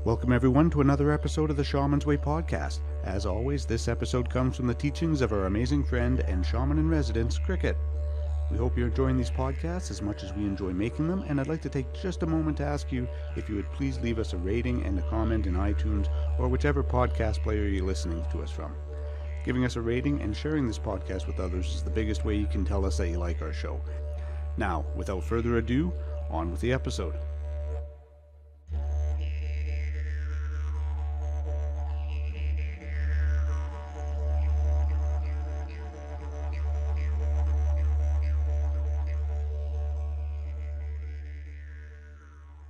Welcome everyone to another episode of the Shaman's Way podcast. As always, this episode comes from the teachings of our amazing friend and shaman in residence, Kriket. We hope you're enjoying these podcasts as much as we enjoy making them, and I'd like to take just a moment to ask you if you would please leave us a rating and a comment in iTunes or whichever podcast player you're listening to us from. Giving us a rating and sharing this podcast with others is the biggest way you can tell us that you like our show. Now, without further ado, on with the episode.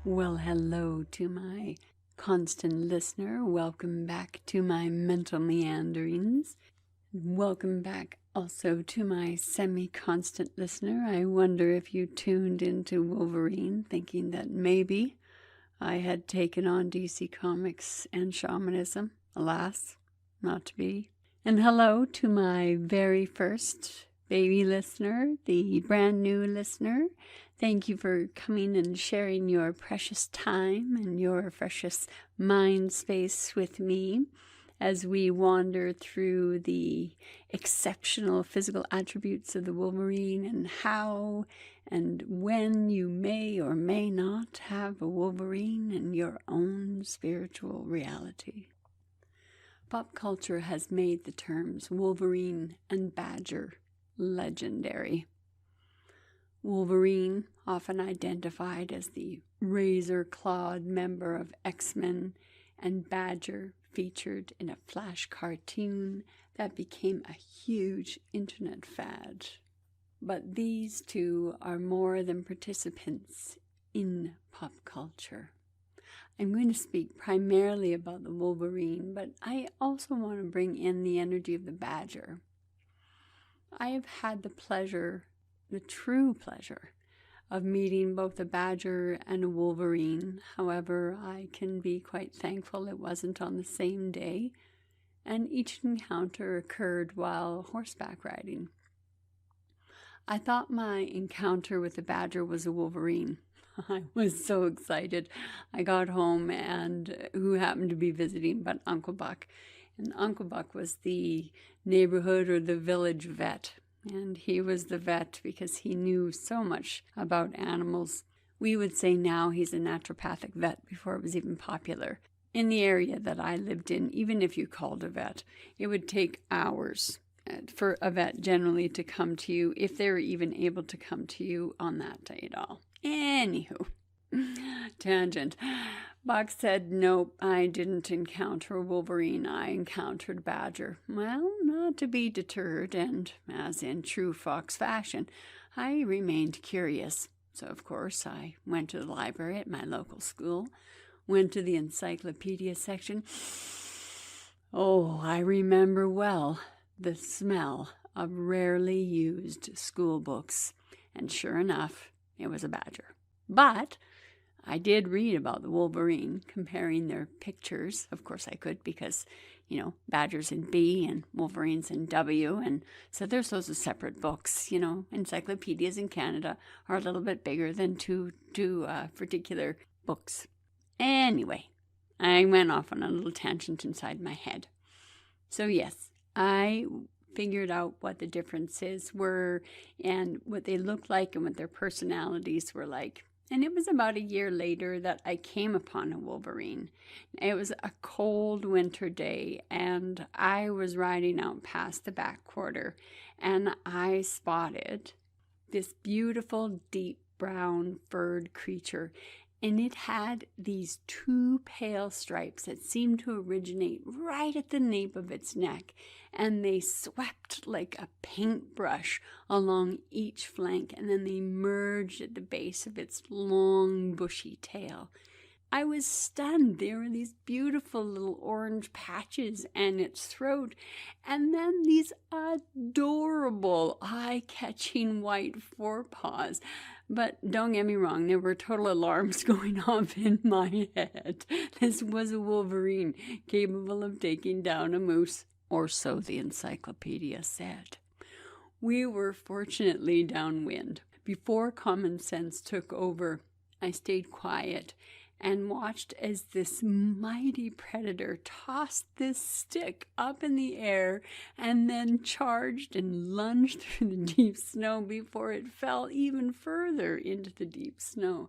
Well, hello to my constant listener. Welcome back to my mental meanderings. Welcome back also to my semi-constant listener. I wonder if you tuned into Wolverine thinking that maybe I had taken on DC Comics and shamanism. Alas, not to be. And hello to my very first baby listener, the brand new listener. Thank you for coming and sharing your precious time and your precious mind space with me as we wander through the exceptional physical attributes of the Wolverine and how and when you may or may not have a Wolverine in your own spiritual reality. Pop culture has made the terms Wolverine and Badger legendary. Wolverine, often identified as the razor-clawed member of X-Men, and Badger featured in a Flash cartoon that became a huge internet fad. But these two are more than participants in pop culture. I'm going to speak primarily about the Wolverine, but I also want to bring in the energy of the Badger. I have had the true pleasure of meeting both a Badger and a Wolverine. However, I can be quite thankful it wasn't on the same day, and each encounter occurred while horseback riding. I thought my encounter with the Badger was a Wolverine. I was so excited. I got home and who happened to be visiting but Uncle Buck. And Uncle Buck was the neighborhood or the village vet. And he was the vet because he knew so much about animals. We would say now he's a naturopathic vet before it was even popular. In the area that I lived in, even if you called a vet, it would take hours for a vet generally to come to you, if they were even able to come to you on that day at all. Anywho, tangent. Buck said, nope, I didn't encounter a Wolverine, I encountered Badger. Well, not to be deterred, and as in true fox fashion, I remained curious. So, of course, I went to the library at my local school, went to the encyclopedia section. Oh, I remember well the smell of rarely used school books, and sure enough, it was a Badger. But I did read about the Wolverine, comparing their pictures. Of course I could because, Badger's in B and Wolverine's in W. And so there's those separate books, encyclopedias in Canada are a little bit bigger than two particular books. Anyway, I went off on a little tangent inside my head. So yes, I figured out what the differences were and what they looked like and what their personalities were like. And it was about a year later that I came upon a Wolverine. It was a cold winter day, and I was riding out past the back quarter, and I spotted this beautiful, deep brown furred creature. And it had these two pale stripes that seemed to originate right at the nape of its neck, and they swept like a paintbrush along each flank, and then they merged at the base of its long, bushy tail. I was stunned. There were these beautiful little orange patches in its throat, and then these adorable, eye-catching white forepaws. But don't get me wrong, there were total alarms going off in my head. This was a Wolverine capable of taking down a moose, or so the encyclopedia said. We were fortunately downwind. Before common sense took over, I stayed quiet and watched as this mighty predator tossed this stick up in the air and then charged and lunged through the deep snow before it fell even further into the deep snow.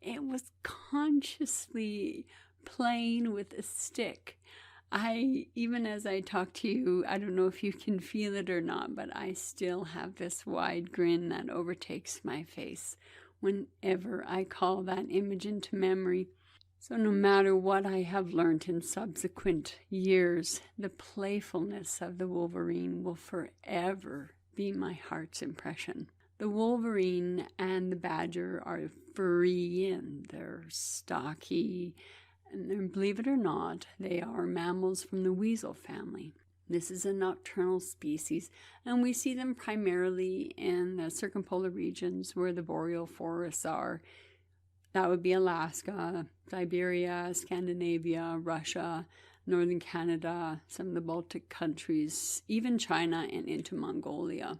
It was consciously playing with a stick. Even as I talk to you, I don't know if you can feel it or not, but I still have this wide grin that overtakes my face whenever I call that image into memory. So no matter what I have learned in subsequent years, the playfulness of the Wolverine will forever be my heart's impression. The Wolverine and the Badger are furry and they're stocky, and believe it or not, they are mammals from the weasel family. This is a nocturnal species, and we see them primarily in the circumpolar regions where the boreal forests are. That would be Alaska, Siberia, Scandinavia, Russia, northern Canada, some of the Baltic countries, even China and into Mongolia.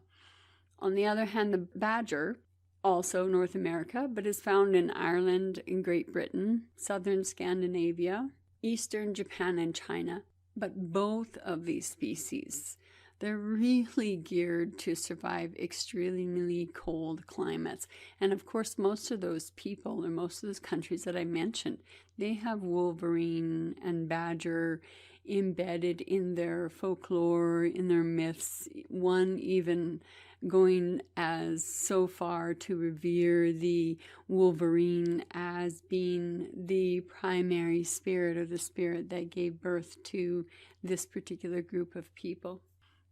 On the other hand, the badger, also North America, but is found in Ireland, in Great Britain, southern Scandinavia, eastern Japan, and China. But both of these species, they're really geared to survive extremely cold climates. And of course, most of those people, or most of those countries that I mentioned, they have Wolverine and Badger embedded in their folklore, in their myths, one even going as so far to revere the Wolverine as being the primary spirit, or the spirit that gave birth to this particular group of people.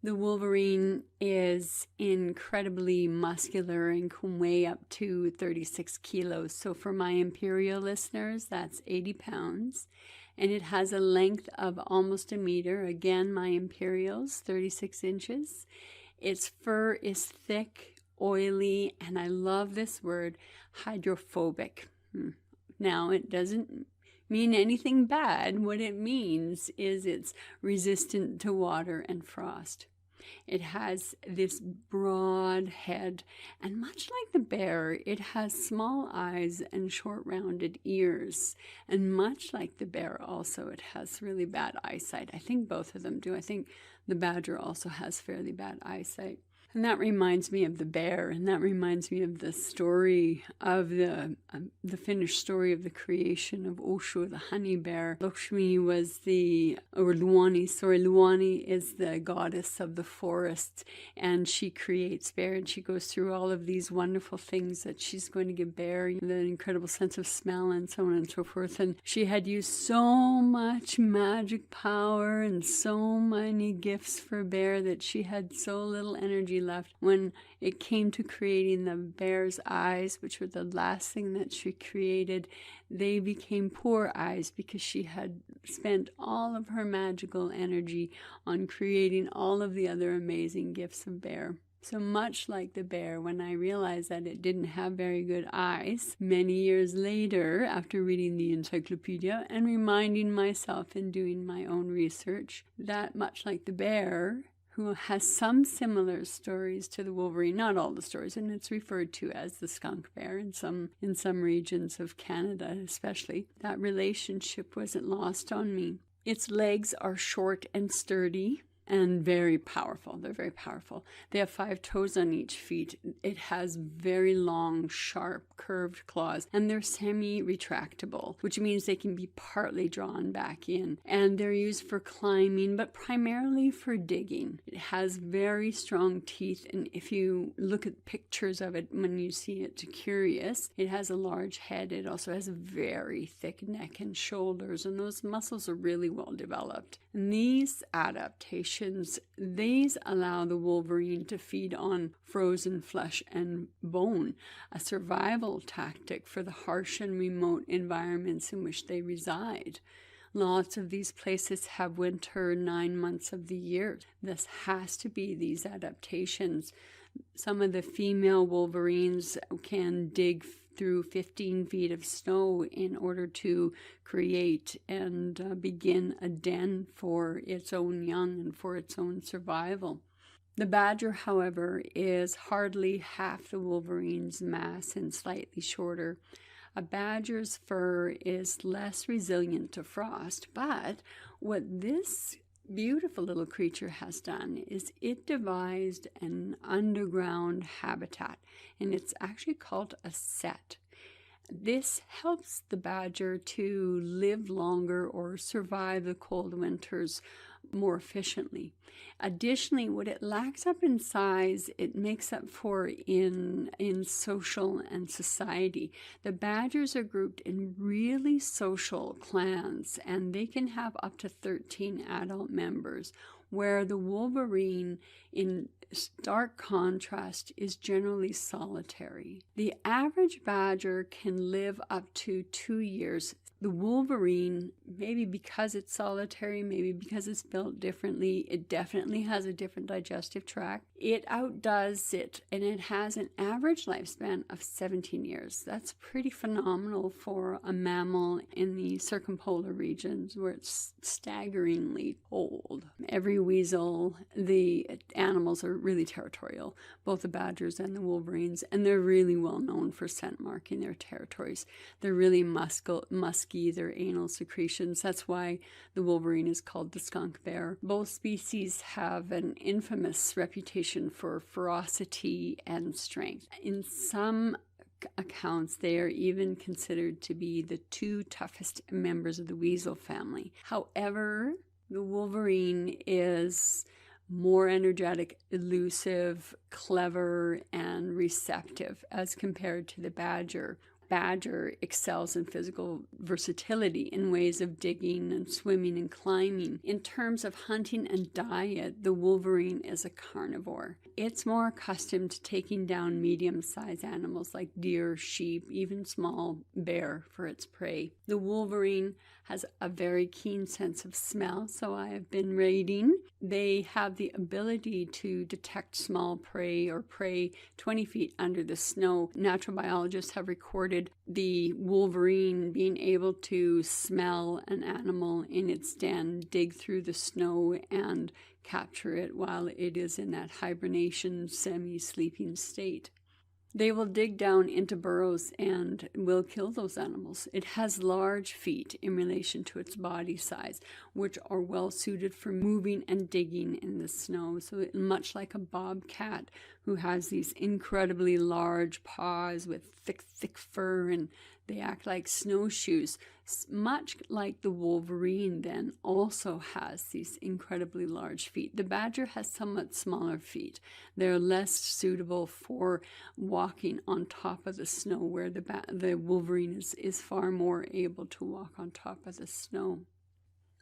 The Wolverine is incredibly muscular and can weigh up to 36 kilos. So for my imperial listeners, that's 80 pounds. And it has a length of almost a meter. Again, my imperials, 36 inches. Its fur is thick, oily, and I love this word, hydrophobic. Now, it doesn't mean anything bad. What it means is it's resistant to water and frost. It has this broad head, and much like the bear, it has small eyes and short rounded ears. And much like the bear also, it has really bad eyesight. I think both of them do. I think the badger also has fairly bad eyesight. And that reminds me of the bear, and that reminds me of the story of the Finnish story of the creation of Osho, the honey bear. Lakshmi was Luani is the goddess of the forest, and she creates bear, and she goes through all of these wonderful things that she's going to give bear, the incredible sense of smell and so on and so forth. And she had used so much magic power and so many gifts for bear that she had so little energy left. When it came to creating the bear's eyes, which were the last thing that she created, they became poor eyes because she had spent all of her magical energy on creating all of the other amazing gifts of bear. So much like the bear, when I realized that it didn't have very good eyes, many years later, after reading the encyclopedia and reminding myself and doing my own research, that much like the bear, who has some similar stories to the Wolverine, not all the stories, and it's referred to as the skunk bear in some regions of Canada especially. That relationship wasn't lost on me. Its legs are short and sturdy and very powerful. They're very powerful. They have 5 toes on each feet. It has very long, sharp, curved claws, and they're semi-retractable, which means they can be partly drawn back in. And they're used for climbing, but primarily for digging. It has very strong teeth, and if you look at pictures of it when you see it curious, it has a large head. It also has a very thick neck and shoulders, and those muscles are really well developed. And these adaptations, these allow the Wolverine to feed on frozen flesh and bone, a survival tactic for the harsh and remote environments in which they reside. Lots of these places have winter 9 months of the year. This has to be these adaptations. Some of the female Wolverines can dig through 15 feet of snow in order to create and begin a den for its own young and for its own survival. The badger, however, is hardly half the Wolverine's mass and slightly shorter. A badger's fur is less resilient to frost, but what this beautiful little creature has done is it devised an underground habitat, and it's actually called a set. This helps the badger to live longer or survive the cold winters more efficiently. Additionally, what it lacks up in size, it makes up for in social and society. The badgers are grouped in really social clans, and they can have up to 13 adult members, where the wolverine, in stark contrast, is generally solitary. The average badger can live up to 2 years. The wolverine, maybe because it's solitary, maybe because it's built differently, it definitely has a different digestive tract. It outdoes it, and it has an average lifespan of 17 years. That's pretty phenomenal for a mammal in the circumpolar regions where it's staggeringly cold. Every weasel, the animals are really territorial, both the badgers and the wolverines, and they're really well known for scent marking their territories. They're really musky, their anal secretions. That's why the wolverine is called the skunk bear. Both species have an infamous reputation for ferocity and strength. In some accounts, they are even considered to be the 2 toughest members of the weasel family. However, the wolverine is more energetic, elusive, clever, and receptive as compared to the badger. Badger excels in physical versatility in ways of digging and swimming and climbing. In terms of hunting and diet, the wolverine is a carnivore. It's more accustomed to taking down medium-sized animals like deer, sheep, even small bear for its prey. The wolverine has a very keen sense of smell, so I have been reading. They have the ability to detect small prey or prey 20 feet under the snow. Natural biologists have recorded the wolverine being able to smell an animal in its den, dig through the snow, and capture it while it is in that hibernation, semi-sleeping state. They will dig down into burrows and will kill those animals. It has large feet in relation to its body size, which are well suited for moving and digging in the snow. So much like a bobcat, who has these incredibly large paws with thick fur, and they act like snowshoes. Much like the wolverine then also has these incredibly large feet. The badger has somewhat smaller feet. They're less suitable for walking on top of the snow, where the wolverine is far more able to walk on top of the snow.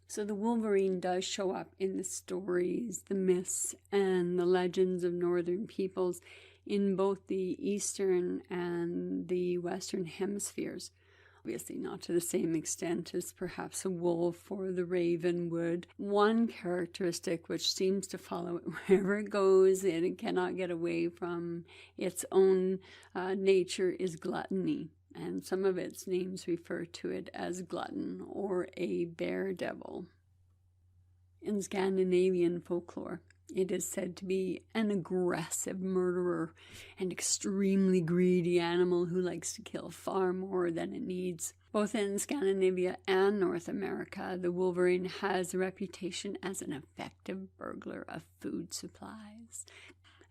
So the wolverine does show up in the stories, the myths, and the legends of northern peoples in both the eastern and the western hemispheres. Obviously not to the same extent as perhaps a wolf or the raven would. One characteristic which seems to follow it wherever it goes and it cannot get away from its own nature is gluttony. And some of its names refer to it as glutton or a bear devil. In Scandinavian folklore, it is said to be an aggressive murderer and extremely greedy animal who likes to kill far more than it needs. Both in Scandinavia and North America, the wolverine has a reputation as an effective burglar of food supplies.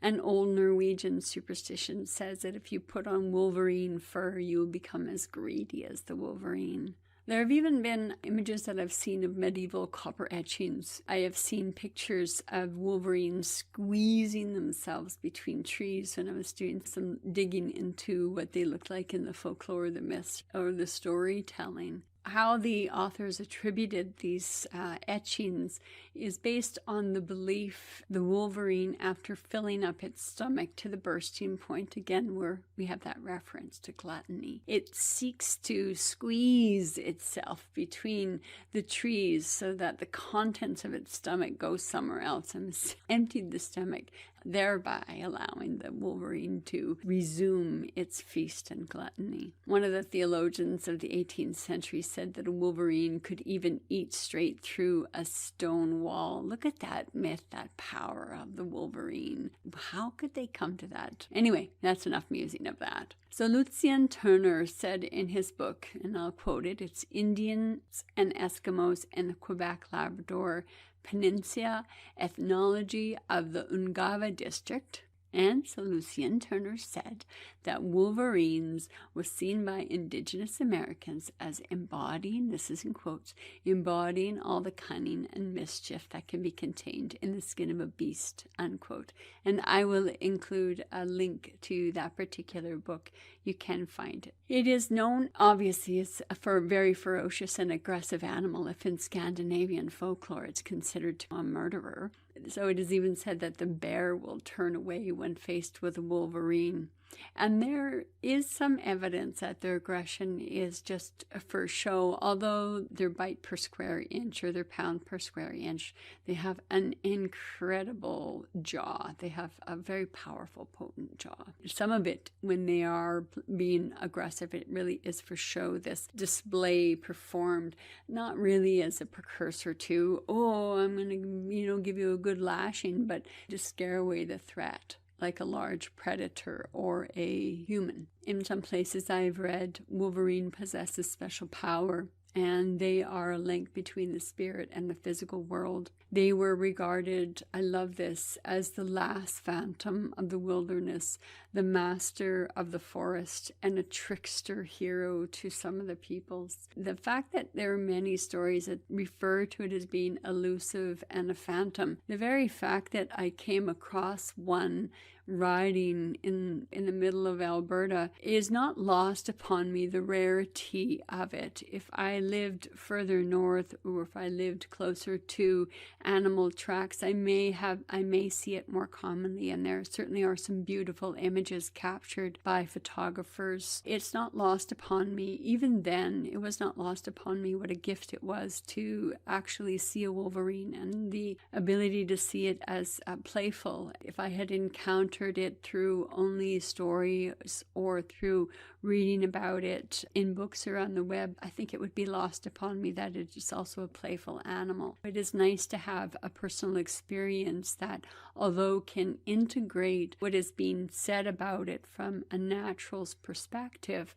An old Norwegian superstition says that if you put on wolverine fur, you will become as greedy as the wolverine. There have even been images that I've seen of medieval copper etchings. I have seen pictures of wolverines squeezing themselves between trees when I was doing some digging into what they looked like in the folklore, the myths, or the storytelling. How the authors attributed these etchings is based on the belief the wolverine, after filling up its stomach to the bursting point, again where we have that reference to gluttony, it seeks to squeeze itself between the trees so that the contents of its stomach go somewhere else and emptied the stomach, thereby allowing the wolverine to resume its feast and gluttony. One of the theologians of the 18th century said that a wolverine could even eat straight through a stone wall. Look at that myth, that power of the wolverine. How could they come to that? Anyway, that's enough musing. speaking of that. So Lucian Turner said in his book, and I'll quote it, it's Indians and Eskimos in the Quebec-Labrador Peninsula, Ethnology of the Ungava District. And so Lucian Turner said that Wolverines were seen by Indigenous Americans as embodying, this is in quotes, embodying all the cunning and mischief that can be contained in the skin of a beast, unquote. And I will include a link to that particular book. You can find it. It is known, obviously, as a very ferocious and aggressive animal. If in Scandinavian folklore it's considered a murderer. So it is even said that the bear will turn away when faced with a wolverine. And there is some evidence that their aggression is just for show, although their bite per square inch or their pound per square inch, they have an incredible jaw. They have a very powerful, potent jaw. Some of it, when they are being aggressive, it really is for show, this display performed, not really as a precursor to, oh, I'm going to, give you a good lashing, but to scare away the threat, like a large predator or a human. In some places I've read Wolverine possesses special power, and they are a link between the spirit and the physical world. They were regarded, I love this, as the last phantom of the wilderness, the master of the forest, and a trickster hero to some of the peoples. The fact that there are many stories that refer to it as being elusive and a phantom, the very fact that I came across one riding in the middle of Alberta is not lost upon me, the rarity of it. If I lived further north, or if I lived closer to animal tracks, I may see it more commonly, and there certainly are some beautiful images captured by photographers. It's not lost upon me. Even then, it was not lost upon me what a gift it was to actually see a wolverine, and the ability to see it as playful. If I had encountered it through only stories or through reading about it in books or on the web, I think it would be lost upon me that it is also a playful animal. It is nice to have a personal experience that, although can integrate what is being said about it from a natural's perspective,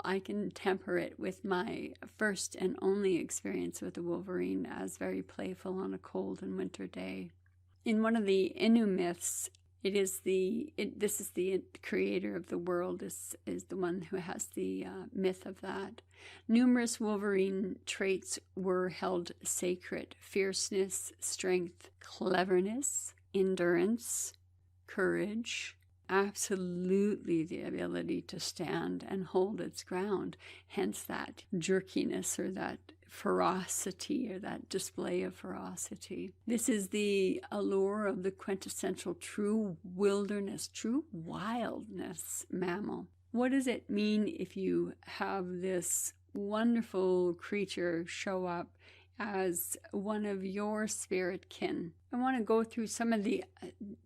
I can temper it with my first and only experience with the wolverine as very playful on a cold and winter day. In one of the Innu myths, this is the creator of the world, is the one who has the myth of that. Numerous Wolverine traits were held sacred: fierceness, strength, cleverness, endurance, courage, absolutely the ability to stand and hold its ground, hence that jerkiness or that ferocity or that display of ferocity. This is the allure of the quintessential true wilderness, true wildness mammal. What does it mean if you have this wonderful creature show up as one of your spirit kin? I want to go through some of the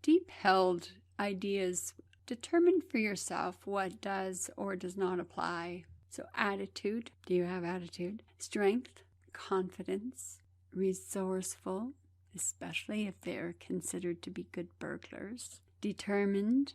deep-held ideas. Determine for yourself what does or does not apply. So attitude, do you have attitude? Strength, confidence, resourceful, especially if they're considered to be good burglars. Determined,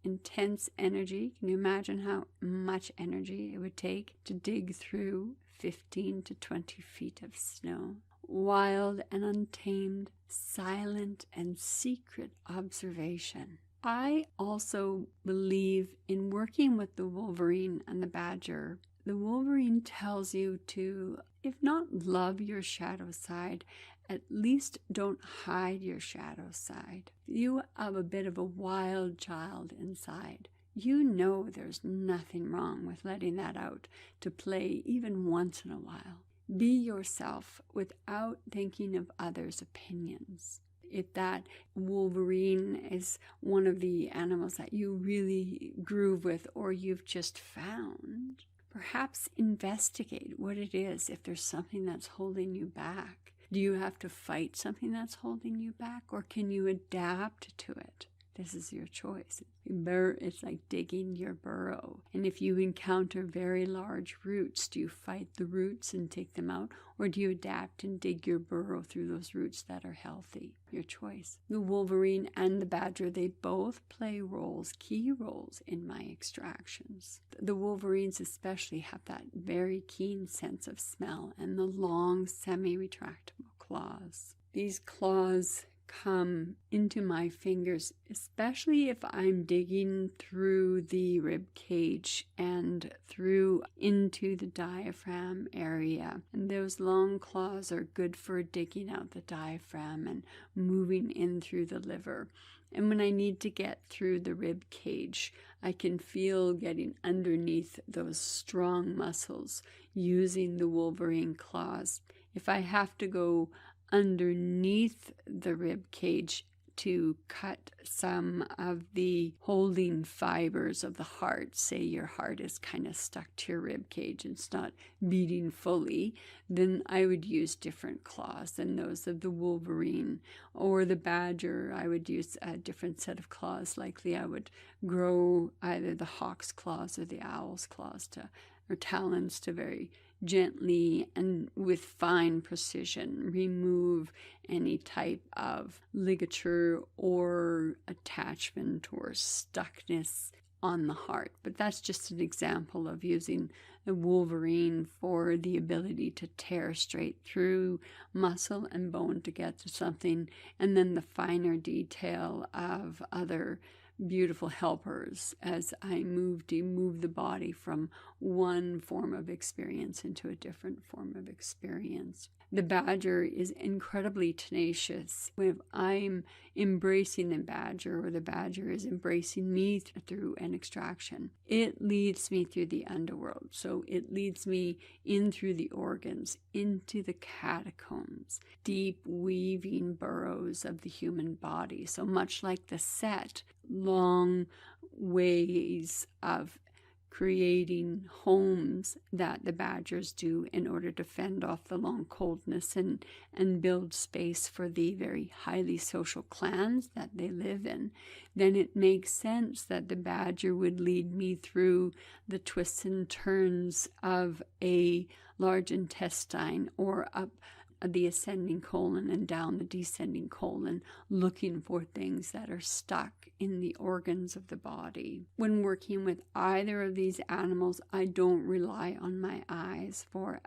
intense energy. Can you imagine how much energy it would take to dig through 15 to 20 feet of snow? Wild and untamed, silent and secret observation. I also believe in working with the Wolverine and the Badger. The Wolverine tells you to, if not love your shadow side, at least don't hide your shadow side. You have a bit of a wild child inside. You know there's nothing wrong with letting that out to play even once in a while. Be yourself without thinking of others' opinions. If that Wolverine is one of the animals that you really groove with or you've just found, perhaps investigate what it is if there's something that's holding you back. Do you have to fight something that's holding you back, or can you adapt to it? This is your choice. It's like digging your burrow. And if you encounter very large roots, do you fight the roots and take them out? Or do you adapt and dig your burrow through those roots that are healthy? Your choice. The Wolverine and the Badger, they both play roles, key roles in my extractions. The Wolverines especially have that very keen sense of smell and the long semi-retractable claws. These claws come into my fingers, especially if I'm digging through the rib cage and through into the diaphragm area. And those long claws are good for digging out the diaphragm and moving in through the liver. And when I need to get through the rib cage, I can feel getting underneath those strong muscles using the Wolverine claws. If I have to go underneath the rib cage to cut some of the holding fibers of the heart, say your heart is kind of stuck to your rib cage and it's not beating fully, then I would use different claws than those of the Wolverine. Or the Badger, I would use a different set of claws. Likely I would grow either the hawk's claws or the owl's claws or talons to very gently and with fine precision remove any type of ligature or attachment or stuckness on the heart. But that's just an example of using the Wolverine for the ability to tear straight through muscle and bone to get to something, and then the finer detail of other beautiful helpers as I move the body from one form of experience into a different form of experience. The Badger is incredibly tenacious. If I'm embracing the Badger or the Badger is embracing me through an extraction, it leads me through the underworld. So it leads me in through the organs, into the catacombs, deep weaving burrows of the human body. So much like the set, long ways of creating homes that the Badgers do in order to fend off the long coldness and build space for the very highly social clans that they live in, then it makes sense that the Badger would lead me through the twists and turns of a large intestine or up the ascending colon and down the descending colon, looking for things that are stuck in the organs of the body. When working with either of these animals, I don't rely on my eyes, for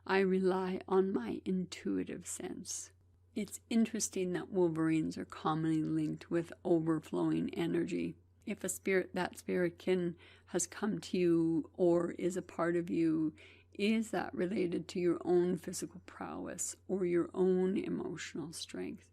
I rely on my intuitive sense. It's interesting that Wolverines are commonly linked with overflowing energy. If that spirit has come to you or is a part of you, is that related to your own physical prowess or your own emotional strength?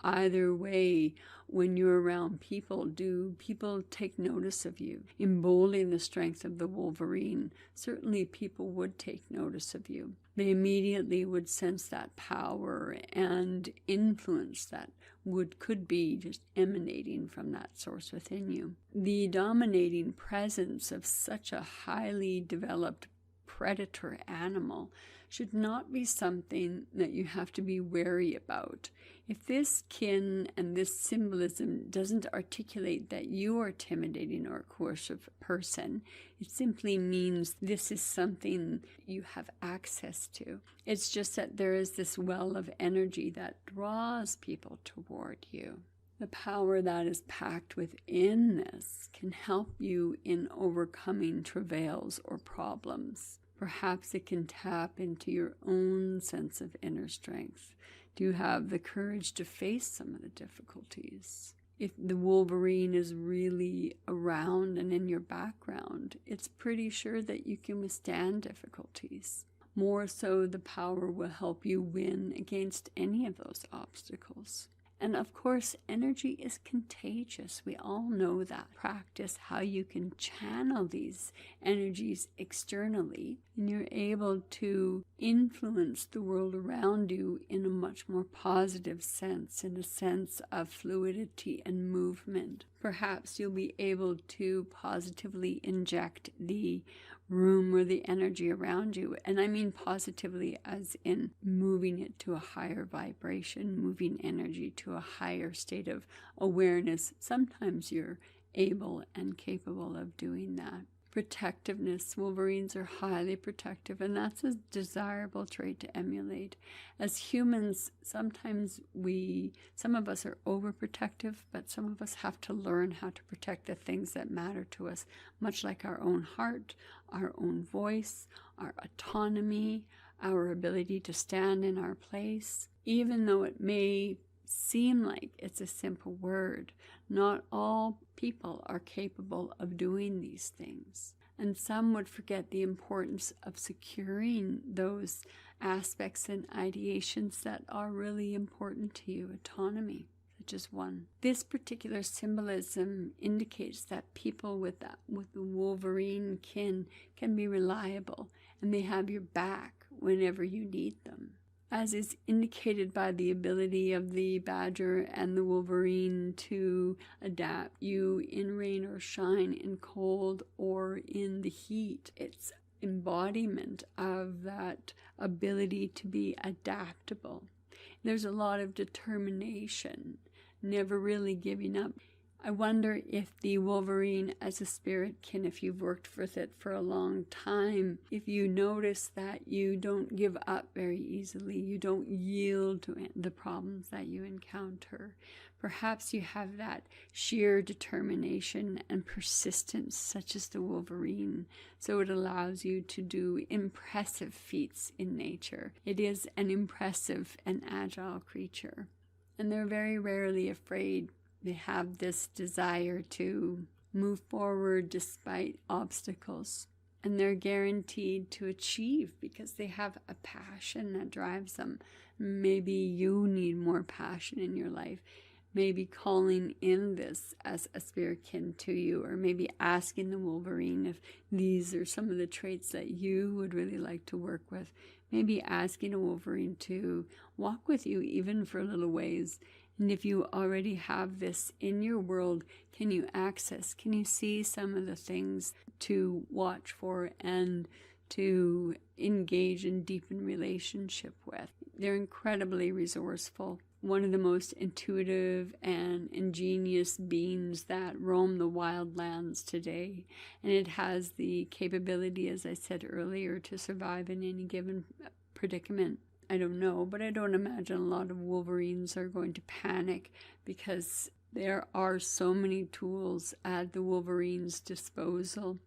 Either way, when you're around people, do people take notice of you? Embodying the strength of the Wolverine, certainly people would take notice of you. They immediately would sense that power and influence that could be just emanating from that source within you. The dominating presence of such a highly developed predator animal should not be something that you have to be wary about. If this kin and this symbolism doesn't articulate that you are intimidating or a coercive person, it simply means this is something you have access to. It's just that there is this well of energy that draws people toward you. The power that is packed within this can help you in overcoming travails or problems. Perhaps it can tap into your own sense of inner strength. Do you have the courage to face some of the difficulties? If the Wolverine is really around and in your background, it's pretty sure that you can withstand difficulties. More so, the power will help you win against any of those obstacles. And of course, energy is contagious. We all know that. Practice how you can channel these energies externally, and you're able to influence the world around you in a much more positive sense, in a sense of fluidity and movement. perhaps you'll be able to positively inject the room or the energy around you. And I mean positively as in moving it to a higher vibration, moving energy to a higher state of awareness. Sometimes you're able and capable of doing that. Protectiveness. Wolverines are highly protective, and that's a desirable trait to emulate. As humans, sometimes some of us are overprotective, but some of us have to learn how to protect the things that matter to us, much like our own heart, our own voice, our autonomy, our ability to stand in our place. Even though it may seem like it's a simple word, not all people are capable of doing these things. And some would forget the importance of securing those aspects and ideations that are really important to you. Autonomy, such as one. This particular symbolism indicates that people with the Wolverine kin can be reliable, and they have your back whenever you need them, as is indicated by the ability of the Badger and the Wolverine to adapt you in rain or shine, in cold or in the heat. It's embodiment of that ability to be adaptable. There's a lot of determination, never really giving up. I wonder if the Wolverine as a spirit kin, if you've worked with it for a long time, if you notice that you don't give up very easily, you don't yield to the problems that you encounter. Perhaps you have that sheer determination and persistence, such as the Wolverine, so it allows you to do impressive feats in nature. It is an impressive and agile creature, and they're very rarely afraid. They have this desire to move forward despite obstacles, and they're guaranteed to achieve because they have a passion that drives them. Maybe you need more passion in your life. Maybe calling in this as a spirit kin to you, or maybe asking the Wolverine if these are some of the traits that you would really like to work with. Maybe asking a Wolverine to walk with you even for a little ways. And if you already have this in your world, can you see some of the things to watch for and to engage in deepen relationship with? They're incredibly resourceful. One of the most intuitive and ingenious beings that roam the wildlands today. And it has the capability, as I said earlier, to survive in any given predicament. I don't know, but I don't imagine a lot of Wolverines are going to panic because there are so many tools at the Wolverine's disposal,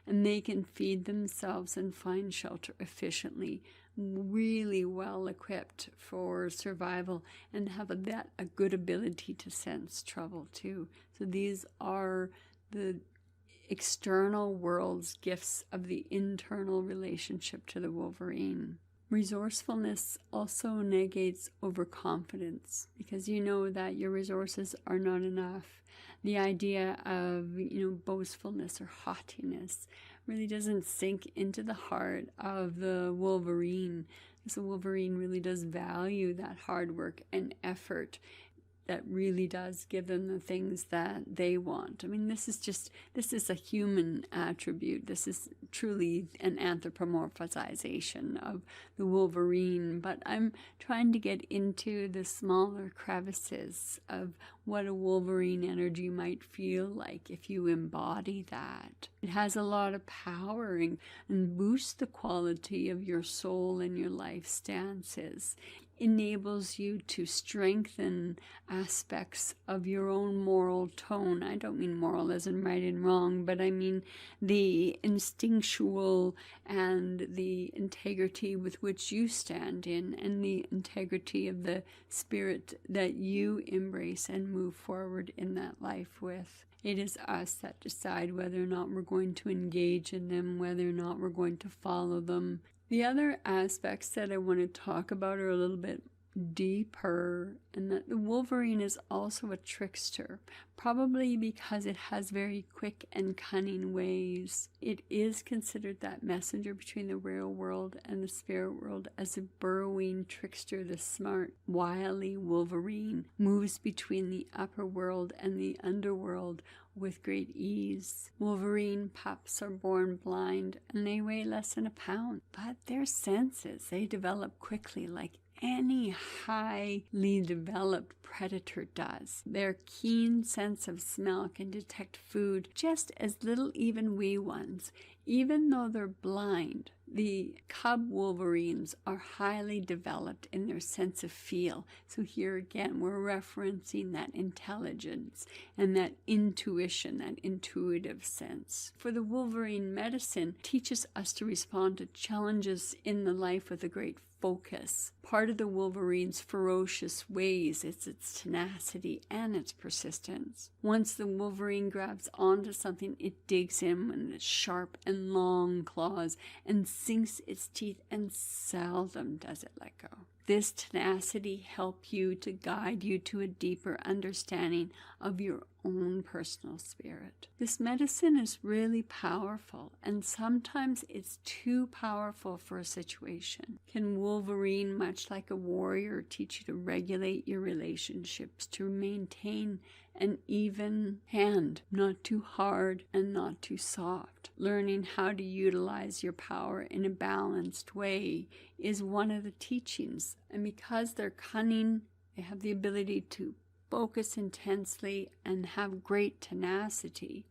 and they can feed themselves and find shelter efficiently, really well equipped for survival, and have a good ability to sense trouble too. So these are the external world's gifts of the internal relationship to the Wolverine. Resourcefulness also negates overconfidence because you know that your resources are not enough. The idea of, boastfulness or haughtiness really doesn't sink into the heart of the Wolverine. So Wolverine really does value that hard work and effort that really does give them the things that they want. I mean, this is a human attribute. This is truly an anthropomorphization of the Wolverine, but I'm trying to get into the smaller crevices of what a Wolverine energy might feel like if you embody that. It has a lot of power and boosts the quality of your soul and your life stances. Enables you to strengthen aspects of your own moral tone. I don't mean moral as in right and wrong, but I mean the instinctual and the integrity with which you stand in, and the integrity of the spirit that you embrace and move forward in that life with. It is us that decide whether or not we're going to engage in them, whether or not we're going to follow them. The other aspects that I want to talk about are a little bit deeper, and that the Wolverine is also a trickster, probably because it has very quick and cunning ways. It is considered that messenger between the real world and the spirit world. As a burrowing trickster, the smart, wily Wolverine moves between the upper world and the underworld with great ease. Wolverine pups are born blind and they weigh less than a pound, but their senses, they develop quickly like any highly developed predator does. Their keen sense of smell can detect food just as little even wee ones. Even though they're blind, the cub Wolverines are highly developed in their sense of feel. So here again, we're referencing that intelligence and that intuition, that intuitive sense. For the Wolverine medicine teaches us to respond to challenges in the life with a great focus. Part of the Wolverine's ferocious ways is its tenacity and its persistence. Once the Wolverine grabs onto something, it digs in with its sharp and long claws and sinks its teeth, and seldom does it let go. This tenacity helps you to guide you to a deeper understanding of your own personal spirit. This medicine is really powerful, and sometimes it's too powerful for a situation. Can Wolverine, much like a warrior, teach you to regulate your relationships, to maintain an even hand, not too hard and not too soft. Learning how to utilize your power in a balanced way is one of the teachings. And because they're cunning, they have the ability to focus intensely and have great tenacity.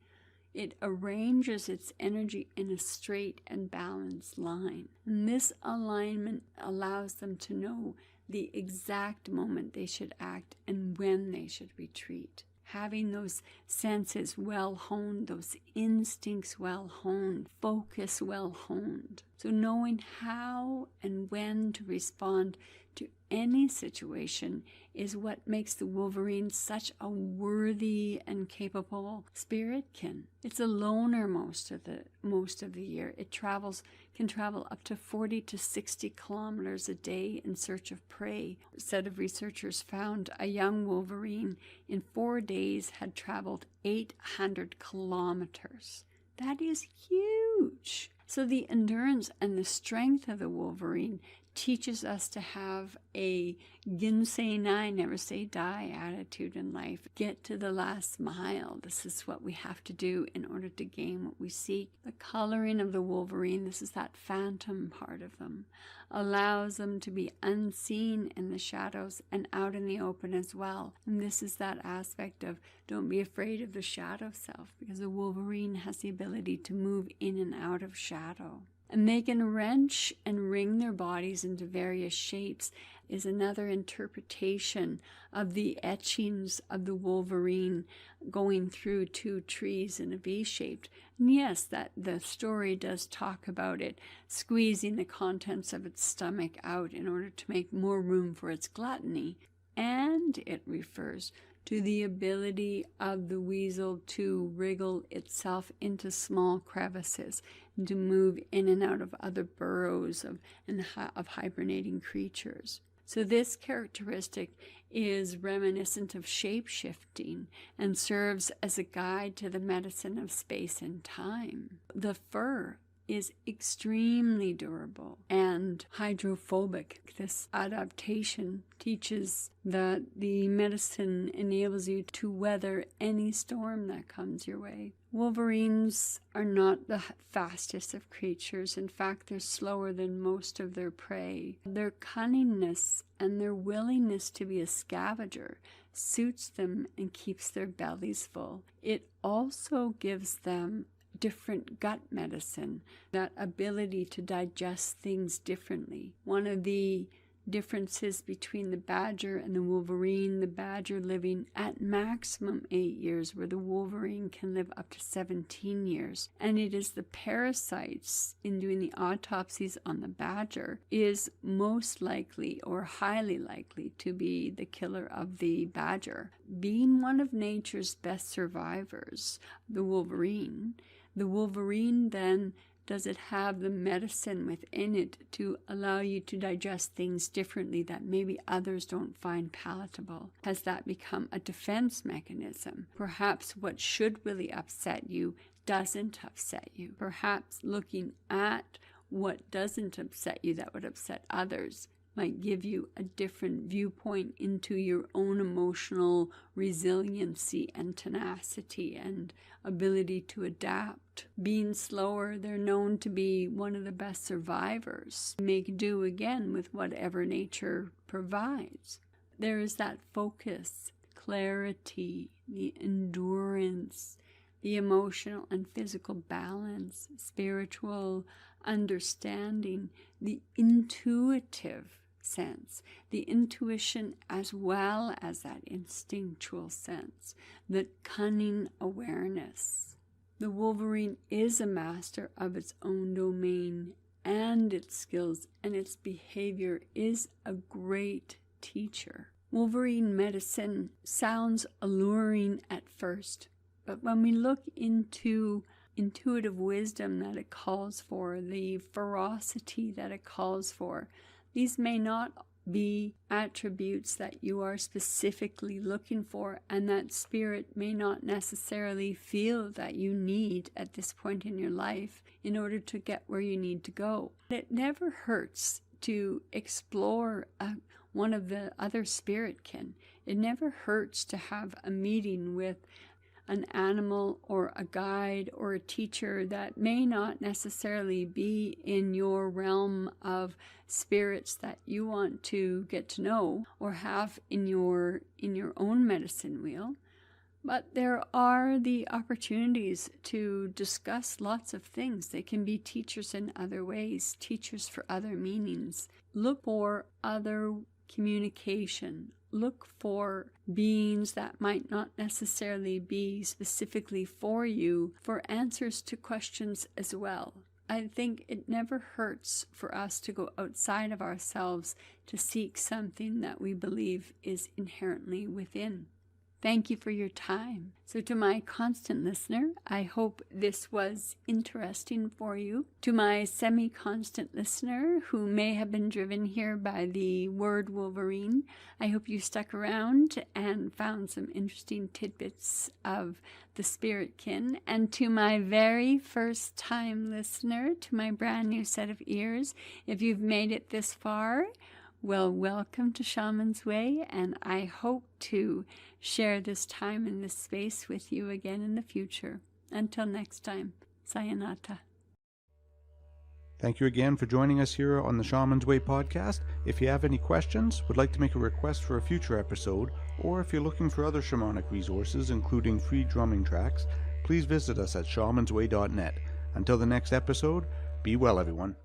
It arranges its energy in a straight and balanced line. And this alignment allows them to know the exact moment they should act and when they should retreat. Having those senses well honed, those instincts well honed, focus well honed. So knowing how and when to respond to any situation is what makes the Wolverine such a worthy and capable spiritkin. It's a loner most of the year. It can travel up to 40 to 60 kilometers a day in search of prey. A set of researchers found a young Wolverine in 4 days had traveled 800 kilometers. That is huge. So the endurance and the strength of the Wolverine teaches us to have a ginsei nai, never say die attitude in life. Get to the last mile. This is what we have to do in order to gain what we seek. The coloring of the Wolverine, this is that phantom part of them, allows them to be unseen in the shadows and out in the open as well. And this is that aspect of don't be afraid of the shadow self, because the Wolverine has the ability to move in and out of shadow. And they can wrench and wring their bodies into various shapes is another interpretation of the etchings of the Wolverine going through 2 trees in a V-shaped. And yes, that the story does talk about it squeezing the contents of its stomach out in order to make more room for its gluttony. And it refers to the ability of the weasel to wriggle itself into small crevices and to move in and out of other burrows of hibernating creatures. So this characteristic is reminiscent of shape-shifting and serves as a guide to the medicine of space and time. The fur is extremely durable and hydrophobic. This adaptation teaches that the medicine enables you to weather any storm that comes your way. Wolverines are not the fastest of creatures. In fact, they're slower than most of their prey. Their cunningness and their willingness to be a scavenger suits them and keeps their bellies full. It also gives them different gut medicine, that ability to digest things differently. One of the differences between the badger and the Wolverine, the badger living at maximum 8 years, where the Wolverine can live up to 17 years. And it is the parasites in doing the autopsies on the badger is most likely or highly likely to be the killer of the badger. Being one of nature's best survivors, the Wolverine then Does it have the medicine within it to allow you to digest things differently that maybe others don't find palatable? Has that become a defense mechanism? Perhaps what should really upset you doesn't upset you. Perhaps looking at what doesn't upset you that would upset others might give you a different viewpoint into your own emotional resiliency and tenacity and ability to adapt. Being slower, they're known to be one of the best survivors. Make do again with whatever nature provides. There is that focus, clarity, the endurance, the emotional and physical balance, spiritual understanding, the intuitive sense, the intuition as well as that instinctual sense, the cunning awareness. The Wolverine is a master of its own domain and its skills, and its behavior is a great teacher. Wolverine medicine sounds alluring at first, but when we look into intuitive wisdom that it calls for, the ferocity that it calls for, these may not be attributes that you are specifically looking for, and that spirit may not necessarily feel that you need at this point in your life in order to get where you need to go. It never hurts to explore one of the other spirit kin. It never hurts to have a meeting with an animal or a guide or a teacher that may not necessarily be in your realm of spirits that you want to get to know or have in your own medicine wheel. But there are the opportunities to discuss lots of things. They can be teachers in other ways, teachers for other meanings. Look for other communication. Look for beings that might not necessarily be specifically for you for answers to questions as well. I think it never hurts for us to go outside of ourselves to seek something that we believe is inherently within. Thank you for your time. So to my constant listener, I hope this was interesting for you. To my semi-constant listener who may have been driven here by the word Wolverine, I hope you stuck around and found some interesting tidbits of the spirit kin. And to my very first time listener, to my brand new set of ears, if you've made it this far, well, welcome to Shaman's Way, and I hope to share this time and this space with you again in the future. Until next time, sayonara. Thank you again for joining us here on the Shaman's Way podcast. If you have any questions, would like to make a request for a future episode, or if you're looking for other shamanic resources, including free drumming tracks, please visit us at shamansway.net. Until the next episode, be well, everyone.